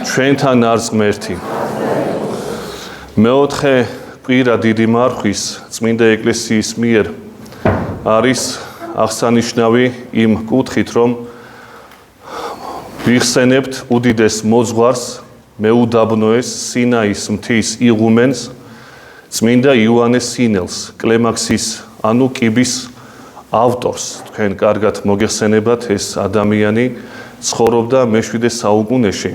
ჩვენთან არს ღმერთი. მეოთხე კვირა დიდი მარხვის წმინდა ეკლესიის მიერ არის აღსანიშნავი იმ კუთხით, რომ ვიხსენებთ უდიდეს მოძღვარს, მეუდაბნოეს სინაის მთის იღუმენს, წმინდა იოანეს სინელს, კლემაქსის ანუ კიბის ავტორს. თქვენ კარგად მოგეხსენებათ, ეს ადამიანი ცხოვრობდა მე-7 საუკუნეში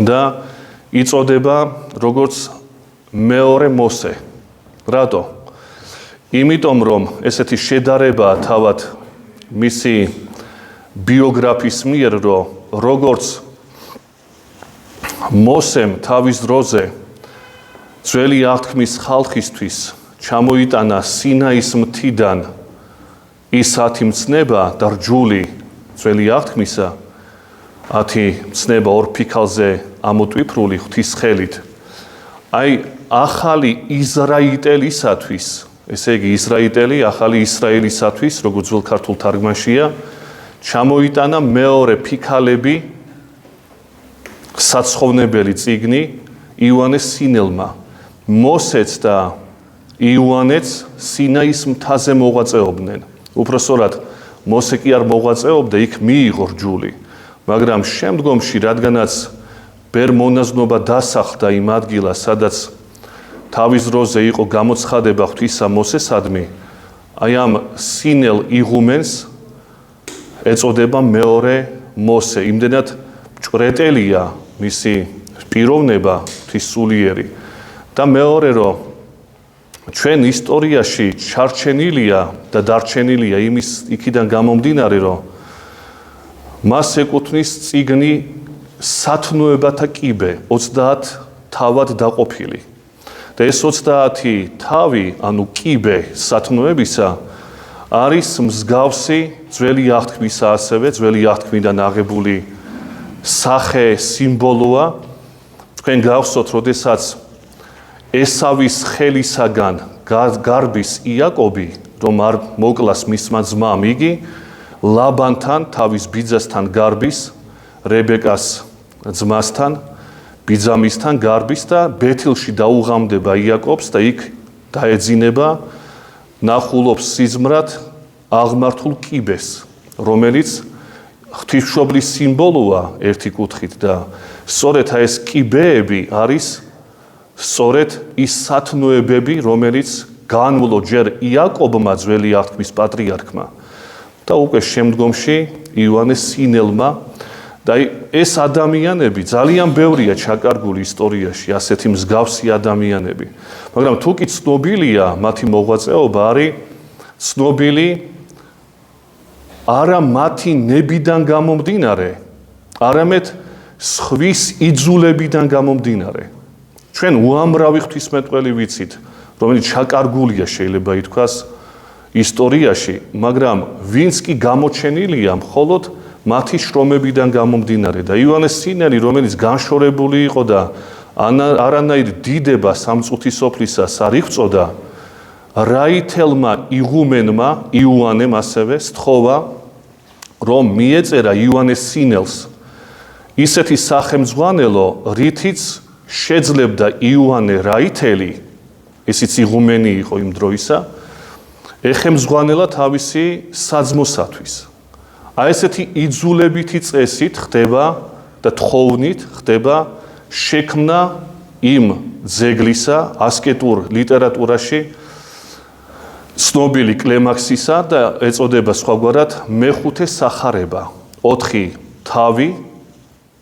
და იწოდება როგორც მეორე მოსე. რატო? იმიტომ რომ ესეთი შედარებაა თავად მისი ბიოგრაფიის მიერ, რომ როგორც მოსემ თავის დროზე ძველი აღთქმის ხალხისთვის ჩამოიტანა სინაის მთიდან ის 10 მცნება და რჯული ძველი აღთქმისა, 10 მცნება ორ ფიქალზე ამოტვიფრული ღვთის ხელით. აი ახალი ისრაელისათვის, ესე იგი ისრაელი, ახალი ისრაელისათვის, როგორც ძველ ქართულ თარგმანშია, ჩამოიტანა მეორე ფიქალები საცხოვნებელი წიგნი იოანეს სინელმა. მოსეც და იოანეც სინაის მთაზე მოღვაწეობდნენ. უпроსორად მოსე კი არ მოღვაწეობდა, იქ მიიღო რჯული, მაგრამ შემდგომში, რადგანაც ბერ მონაზნობა დასახლდა იმ ადგილას, სადაც თავის დროზე იყო გამოცხადება ღვთისა მოსესადმი, აი ამ სინელ იღუმენს ეწოდება მეორე მოსე. იმდენად მჭვრეტელია მისი პიროვნება ღვთისმსულიერი. და მეორე, რომ ჩვენ ისტორიაში ჩარჩენილია და დარჩენილია იმის იქიდან გამომდინარე, რომ მას ეკუთვნის წიგნი სათნოებათა კიბე 30 თავად დაყოფილი. და ეს 30 თავი, ანუ კიბე სათნოებისა, არის მსგავსი ძველი აღთქმისა, ასევე ძველი აღთქმიდან აღებული სახე, სიმბოლოა. თქვენ გავხსოთ, როდესაც ესავის ხელისაგან გარბის იაკობი, რომ არ მოკლას მისმა ძმამ, იგი ლაბანთან, თავის ბიძასთან გარბის, რებეკას ძმასთან, ბიძამისთან გარბის და ბეთილში დაუღამდება იაკობს და იქ დაეძინება, ნახულობს სიზმრად აღმართულ კიბეს, რომელიც ღვთისმშობლის სიმბოლოა ერთი კუთხით და სწორედ ეს კიბეები არის სწორედ ის სათნოებები, რომელიც განვლო ჯერ იაკობმა, ძველი აღთქმის პატრიარქმა და უკვე შემდგომში იოანეს სინელმა. და ეს ადამიანები ძალიან ბევრია ჩაკარგული ისტორიაში, ასეთი მსგავსი ადამიანები. მაგრამ თუ კი ცნობილია მათი მოღვაწეობა, არის ცნობილი არა მათი ნებიდან გამომდინარე, არამედ სხვის იძულებიდან გამომდინარე. ჩვენ უამრავი ღვთისმეტყველი ვიცით, რომელიც ჩაკარგულია, შეიძლება ითქვას, ისტორიაში, მაგრამ ვინც კი გამოჩენილია მხოლოდ მათი შრომებიდან გამომდინარე. და იოანეს სინელი, რომელიც განშორებული იყო და არანაირ დიდება სამწუთისოფლისას არ იღვწოდა, რაითელმა იღუმენმა, იოანემ ასევე სთხოვა, რომ მიეწერა იოანეს სინელს ისეთი სახელმძღვანელო, რითიც შეძლებდა იოანე რაითელი, ისიც იღუმენი იყო იმ დროისა, ეხემძღვანელა თავისი საძმოსათვის. აი ესეთი იძულებითი წესით ხდება და თხოვნით ხდება შექმნა იმ ძეგლისა ასკეტურ ლიტერატურაში ცნობილი კლემაქსისა და ეწოდება სხვაგვარად მეხუთე სახარება. 4 თავი,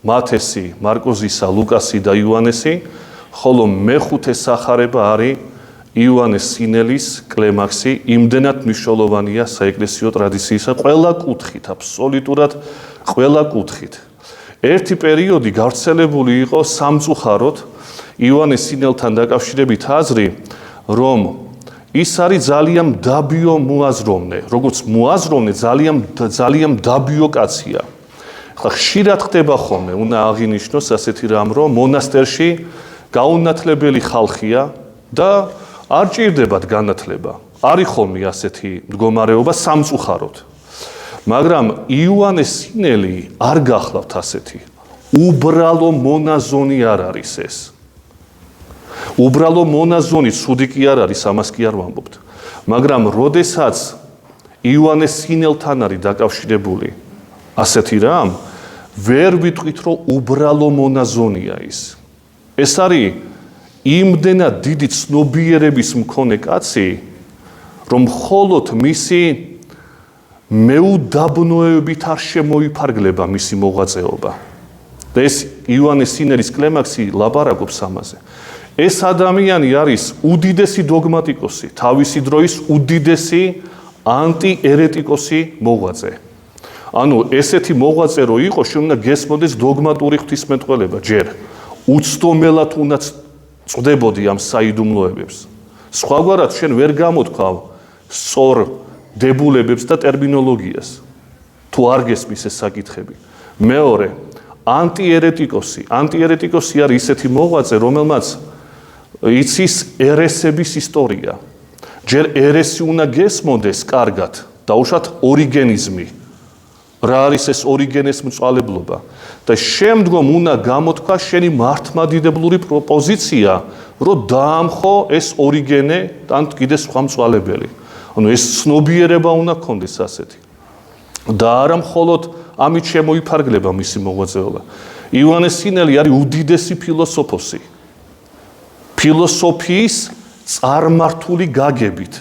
მათესი, მარკოზისა, ლუკასი და იოანესი, ხოლო მეხუთე სახარება არის იოანეს სინელის კლემაქსი. იმდენად მნიშვნელოვანია საეკლესიო ტრადიციისა ყველა კუთხით, აბსოლუტურად ყველა კუთხით. ერთი პერიოდი გავრცელებული იყო სამწუხაროდ იოანეს სინელთან დაკავშირებით აზრი, რომ ის არის ძალიან დაბიო მოაზროვნე, როგორც მოაზროვნე ძალიან დაბიო კაცია. ხა ხშირად ხდება ხოლმე, უნდა აღინიშნოს ასეთი რამ, რომ მონასტერში გაუნათლებელი ხალხია და არ ჭირდებათ განათლება. არის ხოლმე ასეთი მდგომარეობა სამწუხაროდ. მაგრამ იოანეს სინელი არ გახლავთ ასეთი. უბრალო მონაზონი არ არის ეს. უბრალო მონაზონი ცუდი კი არ არის, ამას კი არ ვამბობთ. მაგრამ როდესაც იოანეს სინელთან არის დაკავშირებული ასეთი რამ, ვერ ვიტყვით, რომ უბრალო მონაზონია ის. ეს არის იმდენად დიდი ცნობიერების მქონე კაცი, რომ მხოლოდ მისი მეუდაბნოებით არ შემოიფარგლება მისი მოღვაწეობა. და ეს იოანეს სინელის კლემაქსი ლაპარაკობს ამაზე. ეს ადამიანი არის უდიდესი დოგმატიკოსი, თავისი დროის უდიდესი ანტიერეტიკოსი მოღვაწე. ანუ ესეთი მოღვაწე რო იყო, შეიძლება გესმოდეს დოგმატური ღვთისმეტყველება ჯერ. უცდომელად უნდა წვდებოდი ამ საიდუმლოებებს. სხვაგვარად შენ ვერ გამოთქვავ სწორ დებულებებს და ტერმინოლოგიას. თუ არ გესმის ეს საკითხები. მეორე, ანტიერეტიკოსი. ანტიერეტიკოსი არის ისეთი მოღვაწე, რომელმაც იცის ერესების ისტორია. ჯერ ერესი უნდა გესმოდეს კარგად, დაუშვათ ორიგენიზმი. რა არის ეს ორიგენეს მწვალებლობა? და შემდგომ უნდა გამოთქვა შენი მართლმადიდებლური პროპოზიცია, რომ დაამხო ეს ორიგენე ან კიდე სხვა მწვალებელი. ანუ ეს ცნობიერება უნდა გქონდეს ასეთი. და არა მხოლოდ ამით შემოიფარგლება მისი მოღვაწეობა. იოანეს სინელი არის უდიდესი ფილოსოფოსი. ფილოსოფიის წარმართული გაგებით.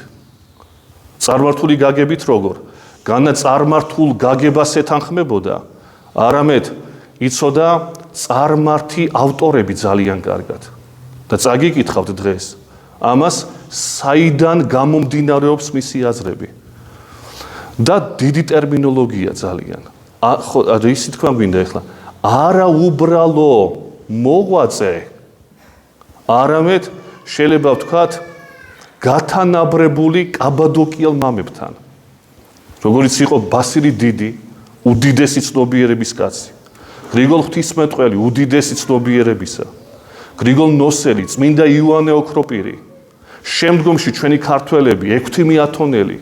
წარმართული გაგებით როგორ? განა წარმართულ გაგებას ეთანხმებოდა, არამედ იცოდა წარმართი ავტორები ძალიან კარგად. და წაგიკითხავთ დღეს ამას, საიდან გამომდინარეობს მისი აზრები. და დიდი ტერმინოლოგია ძალიან. ხო, ისი თქვა გვინდა ახლა. არა უბრალო მოღვაწე, არამედ შეიძლება ვთქვათ გათანაბრებული კაბადოკიელ მამებთან. როგორიც იყო ბასილი დიდი, უდიდესი ცნობიერების კაცი. გრიგოლ ღვთისმეტყველი, უდიდესი ცნობიერებისა. გრიგოლ ნოსელი, წმინდა იოანე ოქროპირი. შემდგომში ჩვენი ქართველები, ექვთიმე ათონელი.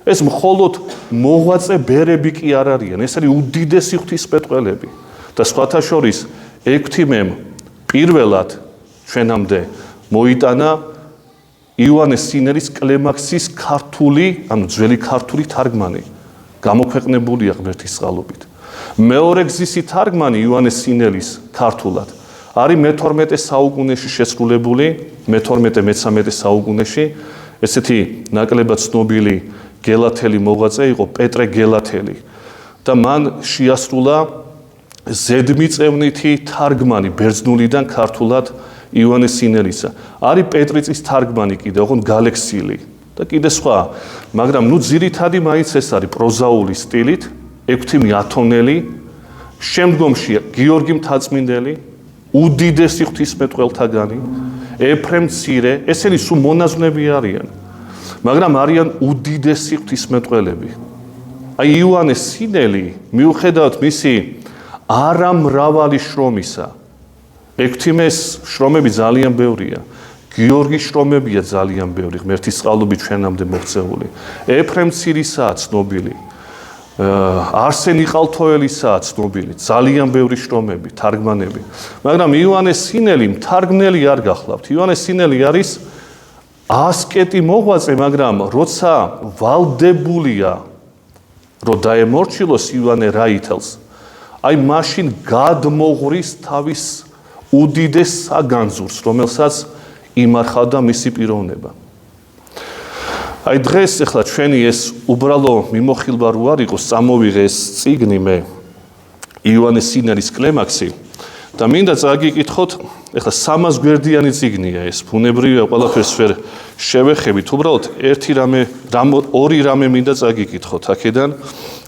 ეს მხოლოდ მოღვაწე ბერები კი არ არიან, ეს არის უდიდესი ღვთისმეტყველები. და სხვათა შორის ექვთიმემ პირველად ჩვენამდე მოიტანა იოანეს სინელის კლემაქსის ქართული, ანუ ძველი ქართული თარგმანი, გამოქვეყნებულია ღმერთის წყალობით. მეორე გზისი თარგმანი იოანეს სინელის ქართულად არის მე-12 საუკუნეში შესრულებული, მე-13 საუკუნეში, ესეთი ნაკლებად ცნობილი გელათელი მოღვაწე იყო პეტრე გელათელი და მან შეასრულა ზედმიწევნითი თარგმანი ბერძნულიდან ქართულად იოანეს სინელისა. არის პეტრიწის თარგმანი კიდე, ოღონდ გალექსილი და კიდე სხვა, მაგრამ ნუ ძირითადი მაინც ეს არის პროზაული სტილით, ექვთიმე ათონელი, შემდგომში გიორგი მთაწმინდელი, უდიდესი ღვთისმეტყველთაგანი, ეფრემ მცირე, ესენი სულ მონაზვნები არიან, მაგრამ არიან უდიდესი ღვთისმეტყველები. აი იოანეს სინელი, მიუხედავად მისი არამრავალი შრომისა, ექვთიმეს შრომები ძალიან ბევრია, გიორგის შრომებია ძალიან ბევრი, ღმერთის წყალობით ჩვენამდე მოღწეული, ეფრემ მცირისაა ცნობილი, არსენ იყალთოელისაა ცნობილი, ძალიან ბევრი შრომები, თარგმანები. მაგრამ იოანეს სინელი მთარგმნელი არ გახლავთ. იოანეს სინელი არის ასკეტი მოღვაწე, მაგრამ როცა ვალდებულია, რომ დაემორჩილოს იოანე რაითელს, აი მაშინ გადმოღრის თავის უდიდეს საგანძურს, რომელსაც იმარხავდა მისი პიროვნება. აი დღეს ახლა ჩვენი ეს უბრალო მიმოხილვა რო არ იყოს, წამოვიღე ეს წიგნი მე იოანეს სინელის კლემაქსი და მინდა წაგიკითხოთ, ახლა 300 გვერდიანი წიგნია ეს, ბუნებრივია ყველაფერს ვერ შევეხებით, უბრალოდ ორი რამე მინდა წაგიკითხოთ აქედან,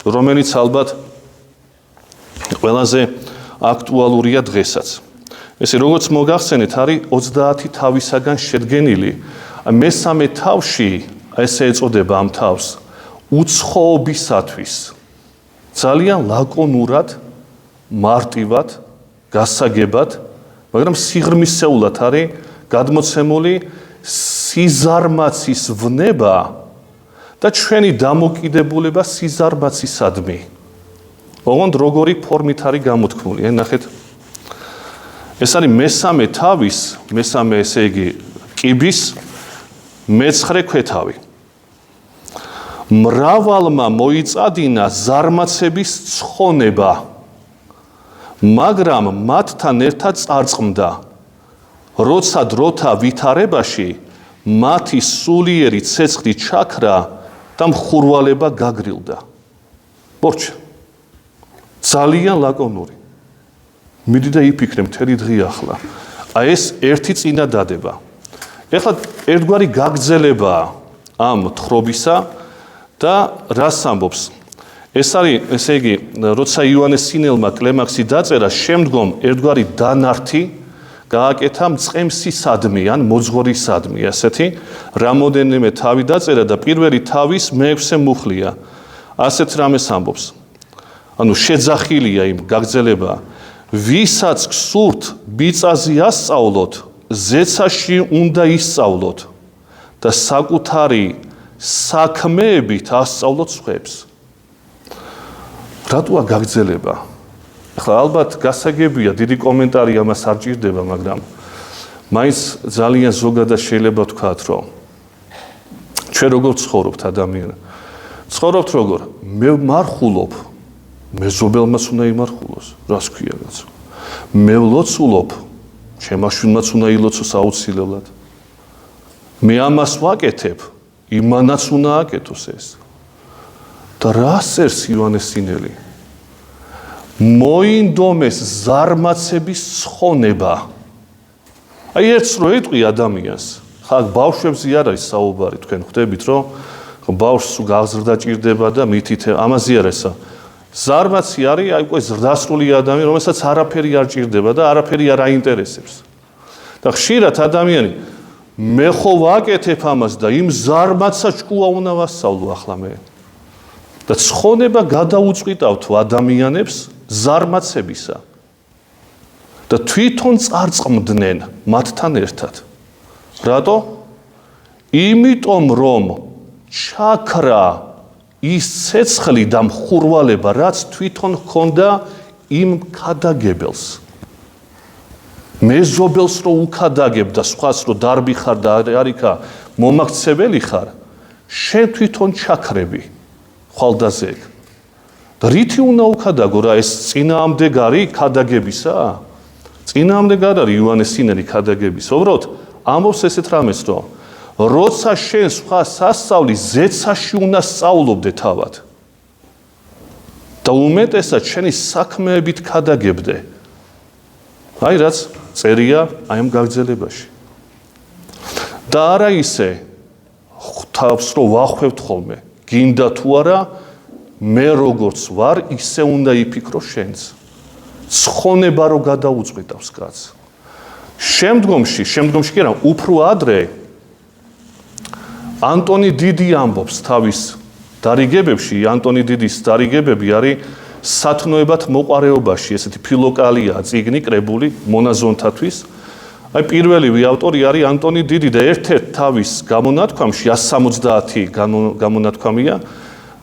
რომელიც ალბათ ყველაზე აქტუალურია დღესაც. ესე როგორც მოგახსენეთ, არის 30 თავისაგან შედგენილი. მესამე თავში, ესე ეწოდება ამ თავს, უცხოობისათვის. ძალიან ლაკონურად, მარტივად, გასაგებად, მაგრამ სიღრმისეულად არის გადმოცემული სიზარმაცის ვნება და ჩვენი დამოკიდებულება სიზარმაცისადმი. ოღონდ როგორი ფორმით არის გამოთქმული, ნახეთ ეს არის მესამე თავის, მესამე ესე იგი კიბის მეცხრე ქვეთავი. მრავალმა მოიწადინა ზარმაცების ცხონება, მაგრამ მათთან ერთად წარწყმდა, როცა დროთა ვითარებაში მათი სულიერი ცეცხლი ჩაქრა და მხურვალება გაგრილდა. ბორჩა. ძალიან ლაკონური. მიდი და იფიქრე მთელი დღე ახლა. აი ეს ერთი წინადადება. ეხლა ერთგვარი გაგრძელებაა ამ თხრობისა და რას ამბობს? ეს არის, ესე იგი, როცა იოანეს სინელმა კლემაქსი დაწერა, შემდგომ ერთგვარი დანართი გააკეთა მწყემსისადმი ან მოძღვრისადმი, ასეთი რამოდენიმე თავი დაწერა და პირველი თავის მეექვსე მუხლია. ასეთ რამეს ამბობს. ანუ შეძახილია იმ გაგრძელება. ვისაც გსურთ ბიწაზე ასწავლოთ, ზეცაში უნდა ისწავლოთ და საკუთარი საქმეებით ასწავლოთ სხვებს. რატოა გაგრძელება? ახლა ალბათ გასაგებია, დიდი კომენტარი ამას არ ჭირდება, მაგრამ მაინც ძალიან ზოგადად შეიძლება ვთქვათ, რომ ჩვენ როგორ ცხოვრობთ ადამიანები? ცხოვრობთ როგორ? მე მარხულობ, მეზობელმაც უნდა იმარხულოს, რას ქვია კაცო? მე ვლოცულობ, შემაშვილმაც უნდა ილოცოს აუცილებლად. მე ამას ვაკეთებ, იმანაც უნდა აკეთოს ეს. და რა წერს იოანეს სინელი? მოინდომეს ზარმაცების ცხონება. აი ერთს რო ეტყვი ადამიანს, ხა ბავშვებზე არ არის საუბარი, თქვენ ხვდებით, რომ ბავშვს გაზრდა ჭირდება და მითით ამაზე არ ესა. ზარმაცი არის აი უკვე ზრდასრული ადამიანი, რომელსაც არაფერი არ ჭირდება და არაფერი არ აინტერესებს. და ხშირად ადამიანი მე ხო ვაკეთებ ამას და იმ ზარმაცს ჭკუა უნდა ვასწავლო ახლა მე. და ცხონება გადაუწყვიტავთ ადამიანებს ზარმაცებისა. და თვითონ წარწყმდნენ მათთან ერთად. რატო? იმიტომ რომ ჩაქრა ის ცეცხლი და მხურვალება, რაც თვითონ ჰქონდა იმ ქადაგებელს. მეზობელს რო უკადაგებ და სხვას რო დარბი ხარ და არიქა მომაქცეველი ხარ, შენ თვითონ ჩაქრები ხვალდაზე. და რითი უნდა უკადაგო რა ეს წინაამდეგარი ქადაგებისა? წინაამდეგარი არის იოანეს სინელი ქადაგების. უბრალოდ ამბობს ესეთ რამეს, რომ როცა შენ სხვა სასწავლი ზეცაში უნდა სწავლობდე თავად და უმეტესად შენი საქმეებით ქადაგებდე. აი რაც წერია აი ამ გაგრძელებაში. და არა ისე თავს რო ვახვევთ ხოლმე, გინდა თუ არა, მე როგორც ვარ, ისე უნდა იფიქრო შენც. ცხონება რო გადაუწყვიტავს კაცს. შემდგომში კი არა, უფრო ადრე ანტონი დიდი ამბობს თავის დარიგებებში, ანტონი დიდის დარიგებები არის სათნოებად მოყარეობაში, ესეთი ფილოკალია წიგნი კრებული მონაზონთათვის. აი პირველივე ავტორი არის ანტონი დიდი და ერთ-ერთ თავის გამონათქვამში 170 გამონათქვამია.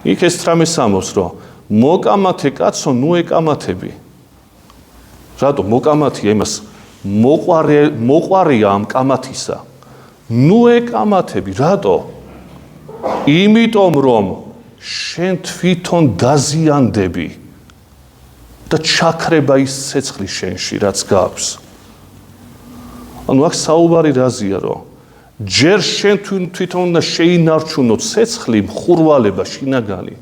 იქ ეს რამეს ამბობს, რომ მოკამათე კაცო, ნუ ეკამათები. რატო მოკამათია იმას? მოყარია ამ კამათისა. ნუ ეკამათები, რატო? იმიტომ რომ შენ თვითონ დაზიანდები და ჩაქრება ის ცეცხლი შენში, რაც გაქვს. ანუ აქ საუბარი რაზეა, რომ ჯერ შენ თვითონ უნდა შეინარჩუნო ცეცხლი, მხურვალება, შინაგანი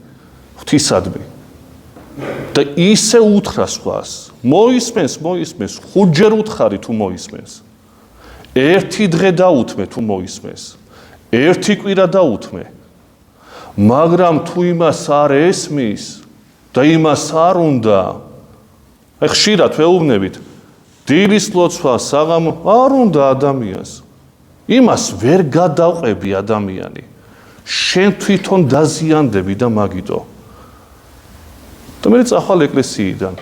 ღვთისადმი. და ისე უთხრა სხვას, მოისმენს, ხუთჯერ უთხარი თუ მოისმენს. ერთი დღე დაუთმე თუ მოისმენს. ერთი კვირა დაუთმე. მაგრამ თუ იმას არ ესმის და იმას არ უნდა, აი ხშირად ვეუბნებით, დილის ლოცვა, საღამო არ უნდა ადამიანს. იმას ვერ გადაყვები ადამიანი. შენ თვითონ დაზიანდები და მაგიტო. და მე წახვალ ეკლესიიდან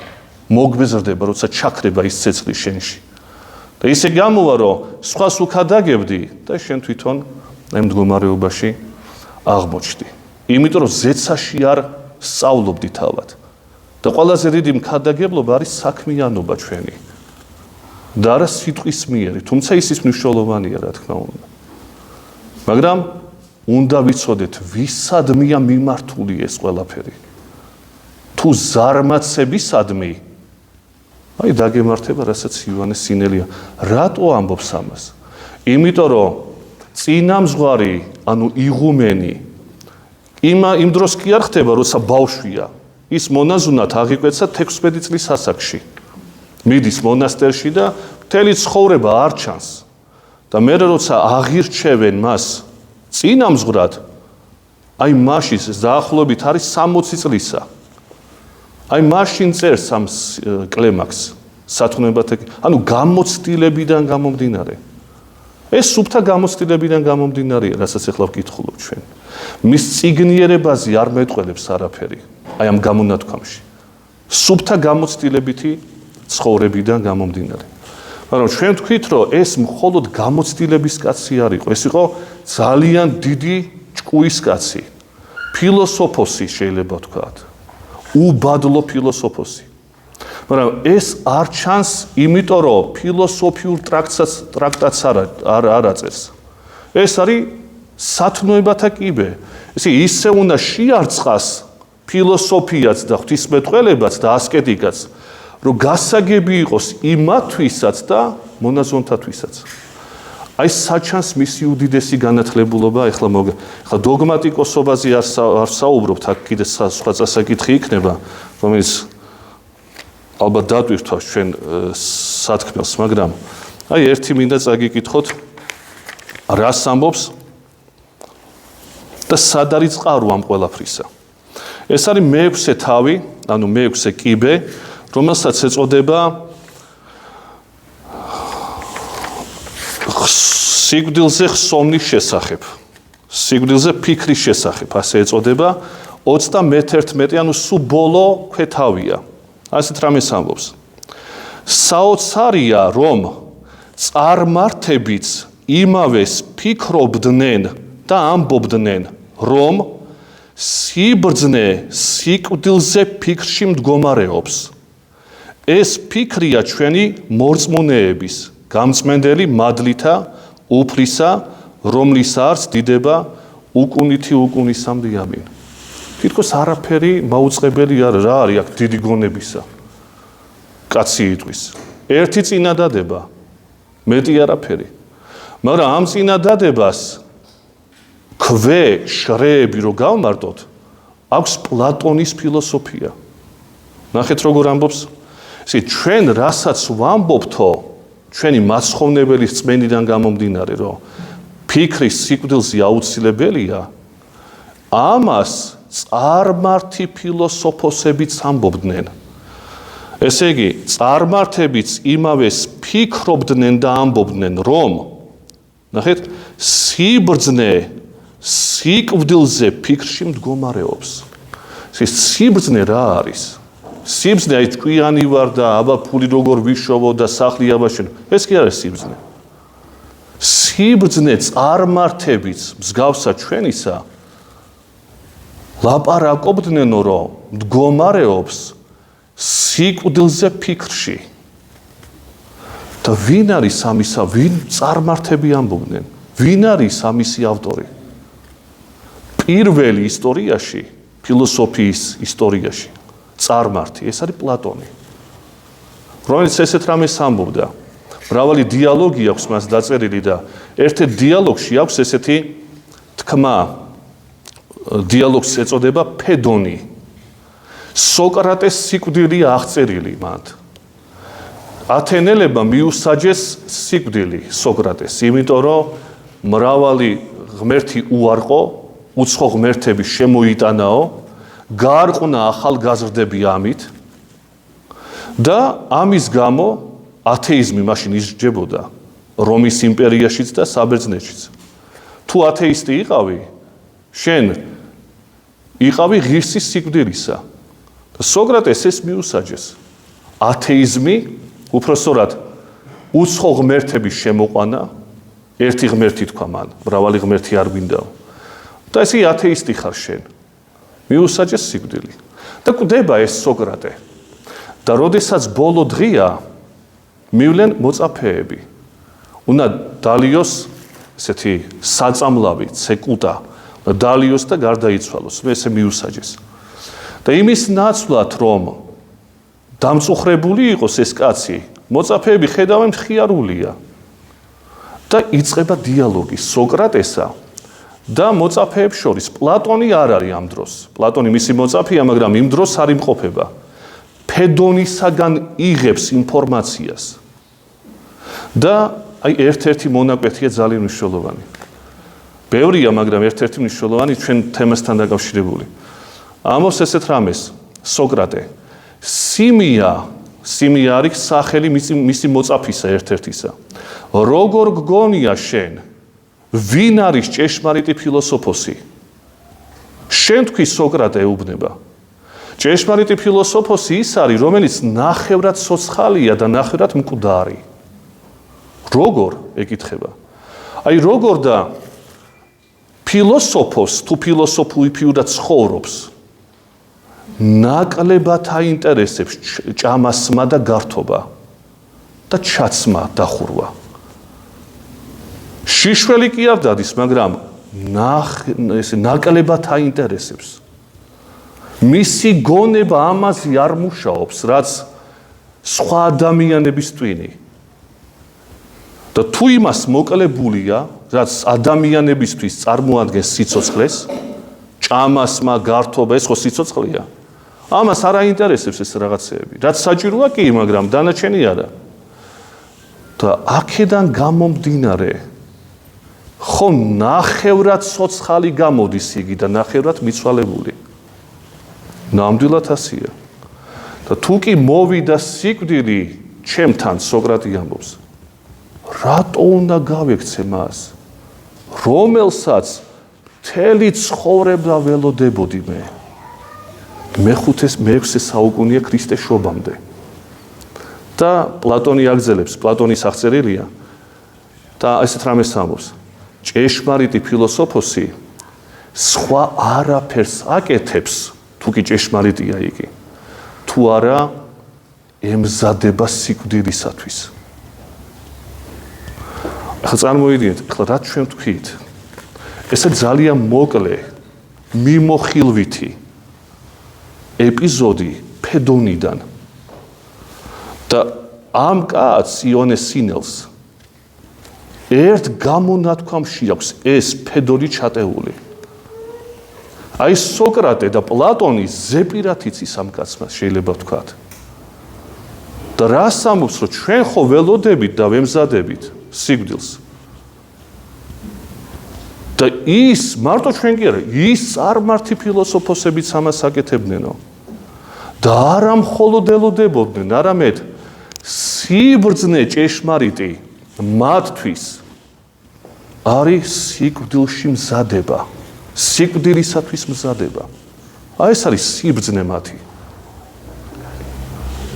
მოგვეზრდება, როცა ჩაქრება ის ცეცხლი შენში. და ისე გამოვა, რომ სხვას უკადაგებდი და შენ თვითონ ამ მდგომარეობაში აღმოჩნდი. იმიტომ რომ ზეცაში არ სწავლობდი თავად. და ყველაზე დიდი მქადაგებლობა არის საქმიანობა ჩვენი. და არა სიტყვის მიერი, თუმცა ის მნიშვნელოვანია, რა თქმა უნდა. მაგრამ უნდა ვიცოდეთ, ვისადმია მიმართული ეს ყველაფერი. თუ ზარმაცებისადმი, აი დაგემართება, რასაც იოანეს სინელია. რატო ამბობს ამას? იმიტომ რომ წინამძღვარი, ანუ იღუმენი, იმ დროს კი არ ხდება, როცა ბავშვია. ის მონაზვნად აღიკვეცა 16 წლის ასაკში. მიდის მონასტერში და მთელი ცხოვრება არ ჩანს. და მე როცა აღირჩევენ მას წინამძღვრად, აი მაშინ დაახლოებით არის 60 წლისა. აი მაშინ წერს ამ კლემაქს სათქმელებათა, ანუ გამოცდილებიდან გამომდინარე. ეს სუფთა გამოცდილებიდან გამომდინარეა, რასაც ახლა ვკითხულობ ჩვენ. მის წიგნიერებაზე არ მეტყველებს არაფერი, აი ამ გამონათქვამში. სუფთა გამოცდილებითი ცხოვრებიდან გამომდინარე. მაგრამ ჩვენ ვთქვით, რომ ეს მხოლოდ გამოცდილების კაცი არ იყო, ეს იყო ძალიან დიდი ჭკუის კაცი, ფილოსოფოსი შეიძლება ვთქვათ, უბადლო ფილოსოფოსი. მაგრამ ეს არ ჩანს, იმიტომ რომ ფილოსოფიურ ტრაქტატს არ აწერს. ეს არის სათქმელებათა კიბე. ისე უნდა შეარწყას ფილოსოფიაც და ღვთისმეტყველებაც და ასკეტიკაც, რომ გასაგები იყოს იმათვისაც და მონაზონთათვისაც. აი საჩანს მისი უდიდესი განათლებულობა, ეხლა დოგმატიკოსობაზე არ საუბრობთ, აქ კიდე სხვა წასაკითხი იქნება, რომელიც ალბათ დატვირთვავს ჩვენ სათქმელს, მაგრამ აი ერთი მინდა წაგიკითხოთ, რას ამბობს და სად არის წყარო ამ ყველაფრისა. ეს არის მეექვსე თავი, ანუ მეექვსე კიბე, რომელსაც ეწოდება სიკვდილზე ხსოვნის შესახებ, სიკვდილზე ფიქრის შესახებ, ასე ეწოდება 31, ანუ სულ ბოლო ქვეთავია. ასეთ რამეს ამბობს. საოცარია, რომ წარმართებიც იმავეს ფიქრობდნენ და ამბობდნენ, რომ სიბრძნე სიკვდილზე ფიქრში მდგომარეობს. ეს ფიქრია ჩვენი მორწმუნეების გამწმენდელი მადლითა უფლისა, რომლის არც დიდება უკუნითი უკუნისამდე ამინ. თითქოს არაფერი მაუწყებელი რა არის აქ დიდი გონებისა. კაცი იტყვის. ერთი წინადადება, მეტი არაფერი. მაგრამ ამ წინადადებას ქვე შრეები რო გავმარტოთ, აქვს პლატონის ფილოსოფია. ნახეთ როგორ ამბობს. ჩვენ რასაც ვამბობთო, ჩვენი მაცხოვნებელი რწმენიდან გამომდინარე, რომ ფიქრის სიკვდილზე აუცილებელია, ამას წარმართი ფილოსოფოსებიც ამბობდნენ. ესე იგი, წარმართებიც იმავეს ფიქრობდნენ და ამბობდნენ, რომ ნახეთ, სიბრძნე სიკვდილზე ფიქრში მდგომარეობს. სიბრძნე რა არის? სიბრძნე აი ჭკვიანი ვარ და აბა ფული როგორ ვიშოვო და სახლი აბაშენო. ეს კი არის სიბრძნე. სიბრძნე წარმართებიც მსგავსად ჩვენისა ლაპარაკობდნენ, რომ მდგომარეობს სიკვდილზე ფიქრში. და ვინ არის ამისა, ვინ წარმართები ამბობდნენ? ვინ არის ამისი ავტორი? პირველი ისტორიაში, ფილოსოფიის ისტორიაში წარმართი, ეს არის პლატონი. რომელიც ესეთ რამეს ამბობდა. მრავალი დიალოგი აქვს მას დაწერილი და ერთ-ერთ დიალოგში აქვს ესეთი თქმა. დიალოგს ეწოდება ფედონი. სოკრატეს სიკვდილი აღწერილი მანდ. ათენელებმა მიუსაჯეს სიკვდილი სოკრატეს, იმიტომ რომ მრავალი ღმერთი უარყო, უცხო ღმერთები შემოიტანაო, გაარყნა ახალგაზრდები ამით და ამის გამო ათეიზმი მაშინ ისჯებოდა რომის იმპერიაშიც და საბერძნეთშიც. თუ ათეისტი იყავი, შენ იყავი ღირსის სიკვდილისა. სოკრატეს ეს მიუსაჯეს. ათეიზმი, უпростоრად უცხო ღმერთების შემოყვანა, ერთი ღმერთი თქვა მან, მრავალი ღმერთი არ გვინდაო. და ესე ათეისტი ხარ შენ. მიუსაჯეს სიკვდილი. და კვდება ეს სოკრატე. და როდესაც ბოლო დღეა, მივლენ მოწაფეები. უნდა დალიოს ესეთი საწამლავი, ცეკუტა, დალიოს და გარდაიცვალოს. მე ესე მიუსაჯეს. და იმის ნაცვლად, რომ დამწუხრებული იყოს ეს კაცი, მოწაფეები ხედავენ მხიარულია. და იწყება დიალოგი სოკრატესა და მოწაფეებს შორის. პლატონი არ არის ამ დროს. პლატონი მისი მოწაფეა, მაგრამ იმ დროს არ იმყოფება. ფედონისაგან იღებს ინფორმაციას. და აი ერთ-ერთი მონაკვეთია ძალიან მნიშვნელოვანი. ბევრია, მაგრამ ერთ-ერთი მნიშვნელოვანი ჩვენ თემასთან დაკავშირებული. ამბობს ესეთ რამეს სოკრატე. სიმია არის სახელი მისი მოწაფისა ერთ-ერთისა. როგორ გგონია შენ, ვინ არის ჭეშმარიტი ფილოსოფოსი? შენ თქვი სოკრატე ეუბნება. ჭეშმარიტი ფილოსოფოსი ის არის, რომელიც ნახევრად ცოცხალია და ნახევრად მკვდარი. როგორ ეკითხება? აი როგორ და ფილოსოფოს თუ ფილოსოფიურად ცხოვრობს ნაკლებად აინტერესებს ჭამასმა და გართობა და ჩაცმა დახურვა. შიშველი კი არ დადის, მაგრამ ნაკლებად აინტერესებს. მისი გონება ამაზე არ მუშაობს, რაც სხვა ადამიანების ტვინი. და თუ იმას მოკლებულია, რაც ადამიანებისთვის წარმოადგენს სიცოცხლეს, ჭამასმა, გართობა, ეს ხო სიცოცხლეა. ამას არ აინტერესებს ეს რაღაცეები. რაც საჭიროა კი, მაგრამ დანარჩენი არა. და აქედან გამომდინარე, ხო ნახევრად ცოცხალი გამოდის იგი და ნახევრად მიცვალებული. ნამდვილად ასია. და თუ კი მოვიდა სიკვდილი ჩემთან, სოკრატე ამბობს, რატო უნდა გავექცე მას, რომელსაც მთელი ცხოვრება ველოდებოდი მე. მე-6 საუკუნეა ქრისტეს შობამდე. და პლატონი აგზელებს, პლატონის აღწერილია და ესეთ რამეს ამბობს. ჭეშმარიტი ფილოსოფოსი სხვა არაფერს აკეთებს, თუ კი ჭეშმარიტია იგი, თუ არა ემზადება სიკვდილისათვის. ახლა წარმოიდგინეთ, ახლა რაც ჩვენ ვთქვით, ესე ძალიან მოკლე, მიმოხილვითი ეპიზოდი ფედონიდან და ამ კაცს იონეს სინელს ერთ გამონათქვამში აქვს ეს ფედონი ჩატეული. აი სოკრატე და პლატონი ზეპირად იცის ამ კაცმა, შეიძლება ვთქვათ. და რას ამბობს, რომ ჩვენ ხო ველოდებით და ვემზადებით სიკვდილს. და ის მარტო ჩვენ კი არა, ის წარმართი ფილოსოფოსებიც ამას აკეთებდნენო. და არა მხოლოდ ელოდებოდნენ, არამედ სიბრძნე ჭეშმარიტი მათთვის არის სიკვდილში მზადება, სიკვდილისათვის მზადება. აი ეს არის სიბრძნე მათი.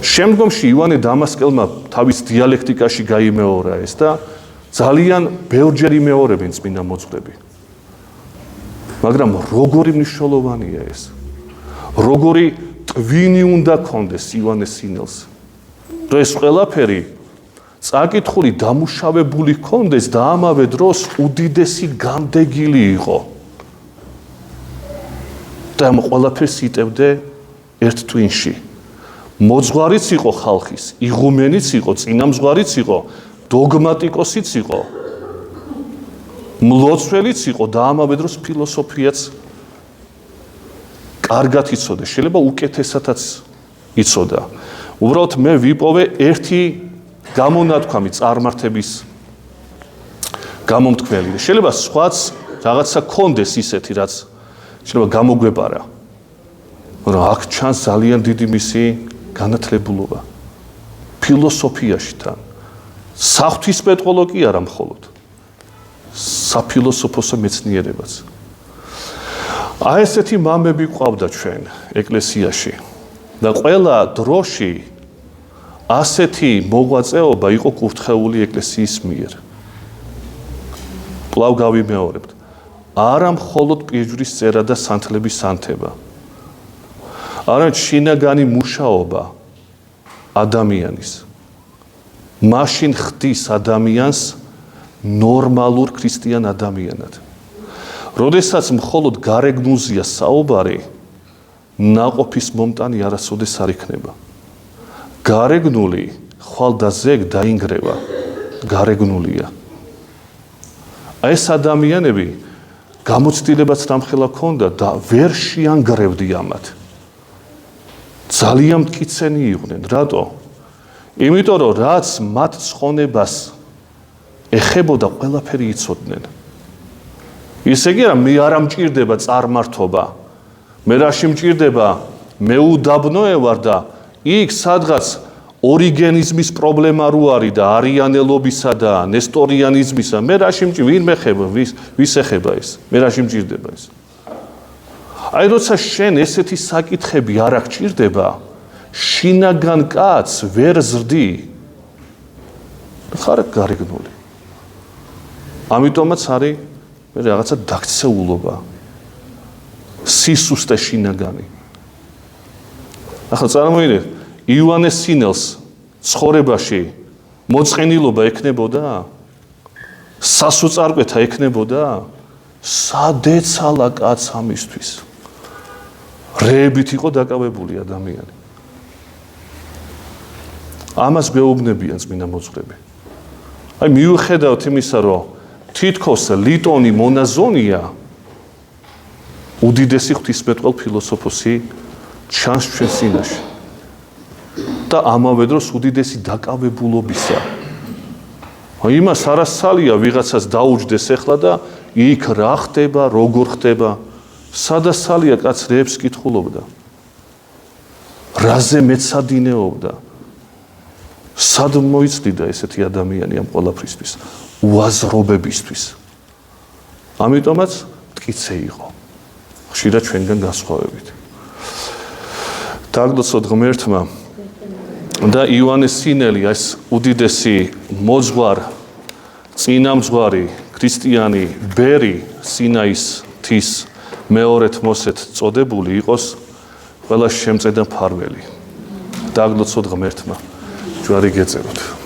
შემდგომში ივანე დამასკელმა თავის დიალექტიკაში გაიმეორა ეს და ძალიან ბევრჯერ იმეორებენ წმინდა მოძღვრები. მაგრამ როგორი მნიშვნელოვანია ეს. როგორი ტვინი უნდა კონდეს ივანეს სინელს. და ეს ყველაფერი წაკითხული დამუშავებული კონდეს და ამავე დროს უდიდესი განდეგილი იყო. და ამ ყველაფერს იტევდე ერთ ტვინში. მოძღვარიც იყო ხალხის, იღუმენიც იყო, წინამძღვარიც იყო, დოგმატიკოსიც იყო, მლოცველიც იყო და ამავე დროს ფილოსოფიაც კარგად იცოდა, შეიძლება უკეთესათაც იცოდა. უბრალოდ მე ვიპოვე ერთი გამონათქვამი წარმართების გამომთქმელი. შეიძლება სხვაც რაღაცა კონდეს ისეთი, რაც შეიძლება გამოგვეპარა. მაგრამ აქ ჩანს ძალიან დიდი მისი განათლებულობა ფილოსოფიაში თან. საღვთისმეტყველო კი არა მხოლოდ. საფილოსოფოსო მეცნიერებაც. აი ესეთი მამები ყავდა ჩვენ ეკლესიაში და ყველა დროში ასეთი მოღვაწეობა იყო კურთხეული ეკლესიის მიერ. კვლავ გავიმეორებთ. არა მხოლოდ პირჯვრის წერა და სანთლების სანთება. არამედ შინაგანი მუშაობა ადამიანის. მაშინ ხდის ადამიანს ნორმალურ ქრისტიან ადამიანად. როდესაც მხოლოდ გარეგნულზეა საუბარი, ნაყოფის მომტანი არასოდეს არ იქნება. გარეგნული ხვალ და ზეგ დაინგრევა, გარეგნულია. ეს ადამიანები გამოცდილებაც რამხელა ქონდა და ვერ შეანგრევდი ამათ. ძალიან მტკიცენი იყვნენ. რატო? იმიტომ რომ რაც მათ ცხონებას ეხებოდა, ყველაფერი იცოდნენ. ისე იგი რა, მე არ ამჭირდება წარმართობა. მე რაში მჭირდება, მე უდაბნოე ვარ და იქ სადღაც ორიგენიზმის პრობლემა რო არის და არიანელობისა და ნესტორიანიზმისა, მე რაში მჭირდება, ვინ მეხება, ვის ეხება ეს? მე რაში მჭირდება ეს? აი როცა შენ ესეთი საკითხები არ აღჭირდება, შინაგან კაცს ვერ ზრდი. ხარ გარეგნული. ამიტომაც არის მე რაღაცა დაქცეულობა. სისუსტე შინაგანი. ახლა წარმოიდგინეთ, იოანეს სინელს ცხოვრებაში მოწყენილობა ექნებოდა? სასოწარკვეთა ექნებოდა? სადეცალა კაც ამისთვის. რეებით იყო დაკავებული ადამიანი. ამას გვეუბნებიან წმინდა მოძღვრები. აი მიუხედავთ იმისა, რომ თითქოს ლიტონი მონაზონია, უდიდესი ღვთისმეტყველ ფილოსოფოსი ჩანს ჩვენ სინაში. და ამავე დროს უდიდესი დაკავებულობისა. იმას არასწალია ვიღაცას დაუჯდეს ახლა და იქ რა ხდება, როგორ ხდება. სადასალია კაც რეებს კითხულობდა. რაზე მეცადინეობდა. სად მოიცდიდა ესეთი ადამიანი ამ ყველაფრისთვის, უაზრობებისთვის. ამიტომაც მტკიცე იყო. ხშირად ჩვენგან განსხვავებით. დაგლოცოთ ღმერთმა და იოანეს სინელი, ეს უდიდესი მოძღვარ, წინამძღვარი, ქრისტიანი ბერი, სინაის მთის მეორეთ მოსეთ წოდებული იყოს ყველა შემწე და მფარველი. დაგლოცოთ ღმერთმა, ჯვარი გეწეროთ.